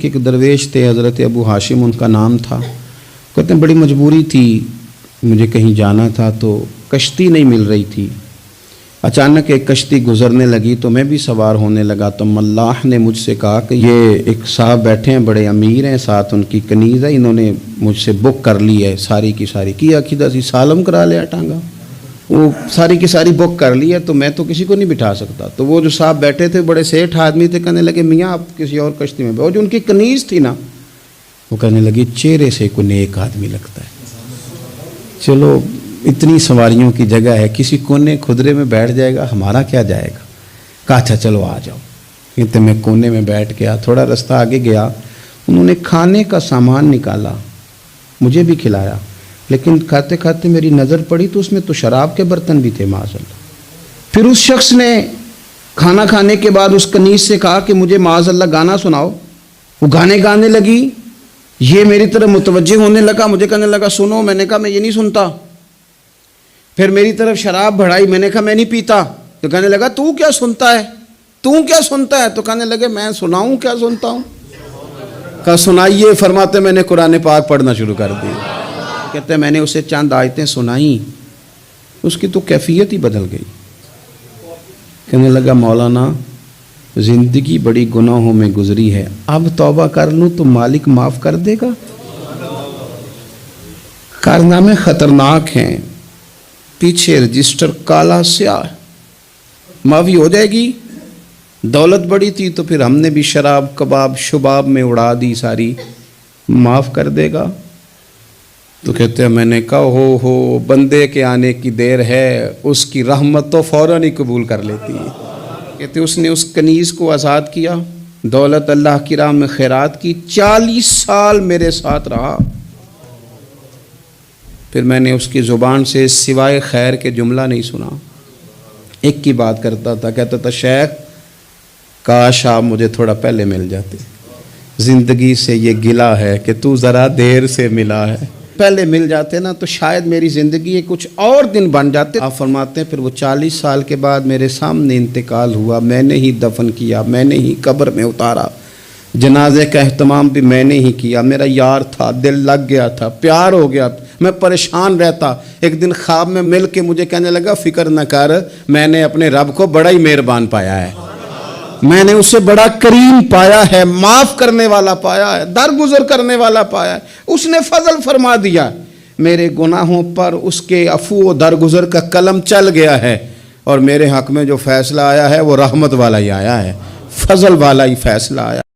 کہ ایک درویش تھے حضرت ابو ہاشم ان کا نام تھا. کہتے ہیں بڑی مجبوری تھی, مجھے کہیں جانا تھا تو کشتی نہیں مل رہی تھی. اچانک ایک کشتی گزرنے لگی تو میں بھی سوار ہونے لگا تو ملاح نے مجھ سے کہا کہ یہ ایک صاحب بیٹھے ہیں, بڑے امیر ہیں, ساتھ ان کی کنیز ہے, انہوں نے مجھ سے بک کر لی ہے ساری کی ساری. کی عقیدہ سی سالم کرا لیا ٹانگا, وہ ساری کی ساری بک کر لی ہے تو میں تو کسی کو نہیں بٹھا سکتا. تو وہ جو صاحب بیٹھے تھے بڑے سیٹھ آدمی تھے, کہنے لگے میاں آپ کسی اور کشتی میں بیٹھو. جو ان کی کنیز تھی نا وہ کہنے لگی چہرے سے کوئی نیک آدمی لگتا ہے, چلو اتنی سواریوں کی جگہ ہے, کسی کونے خدرے میں بیٹھ جائے گا, ہمارا کیا جائے گا. کہا اچھا چلو آ جاؤ. کہتے میں کونے میں بیٹھ گیا, تھوڑا رستہ آگے گیا, انہوں نے کھانے کا سامان نکالا, مجھے بھی کھلایا, لیکن کھاتے کھاتے میری نظر پڑی تو اس میں تو شراب کے برتن بھی تھے معاذ اللہ. پھر اس شخص نے کھانا کھانے کے بعد اس کنیز سے کہا کہ مجھے معاذ اللہ گانا سناؤ. وہ گانے گانے لگی, یہ میری طرف متوجہ ہونے لگا, مجھے کہنے لگا سنو. میں نے کہا میں یہ نہیں سنتا. پھر میری طرف شراب بڑھائی, میں نے کہا میں نہیں پیتا. تو کہنے لگا تو کیا سنتا ہے, تو کیا سنتا ہے. تو کہنے لگے میں سناؤں کیا سنتا ہوں. کہا سنائیے. فرماتے میں نے قرآن پاک پڑھنا شروع کر دی. کہتے ہیں میں نے اسے چند آیتیں سنائیں, اس کی تو کیفیت ہی بدل گئی. کہنے لگا مولانا زندگی بڑی گناہوں میں گزری ہے, اب توبہ کر لوں تو مالک معاف کر دے گا. کارنامے خطرناک ہیں, پیچھے رجسٹر کالا سیاہ, معافی ہو جائے گی. دولت بڑی تھی تو پھر ہم نے بھی شراب کباب شباب میں اڑا دی ساری, معاف کر دے گا. تو کہتے ہیں میں نے کہا ہو بندے کے آنے کی دیر ہے, اس کی رحمت تو فوراً ہی قبول کر لیتی ہے. کہتے اس نے اس کنیز کو آزاد کیا, دولت اللہ کی راہ میں خیرات کی, 40 سال میرے ساتھ رہا. پھر میں نے اس کی زبان سے سوائے خیر کے جملہ نہیں سنا. ایک کی بات کرتا تھا, کہتا تھا شیخ کاش آپ مجھے تھوڑا پہلے مل جاتے, زندگی سے یہ گلہ ہے کہ تو ذرا دیر سے ملا ہے. پہلے مل جاتے نا تو شاید میری زندگی کچھ اور دن بن جاتے. آپ فرماتے ہیں پھر وہ 40 سال کے بعد میرے سامنے انتقال ہوا, میں نے ہی دفن کیا, میں نے ہی قبر میں اتارا, جنازے کا اہتمام بھی میں نے ہی کیا. میرا یار تھا, دل لگ گیا تھا, پیار ہو گیا, میں پریشان رہتا. ایک دن خواب میں مل کے مجھے کہنے لگا فکر نہ کر, میں نے اپنے رب کو بڑا ہی مہربان پایا ہے, میں نے اسے بڑا کریم پایا ہے, معاف کرنے والا پایا ہے, درگزر کرنے والا پایا ہے. اس نے فضل فرما دیا, میرے گناہوں پر اس کے عفو و درگزر کا قلم چل گیا ہے, اور میرے حق میں جو فیصلہ آیا ہے وہ رحمت والا ہی آیا ہے, فضل والا ہی فیصلہ آیا.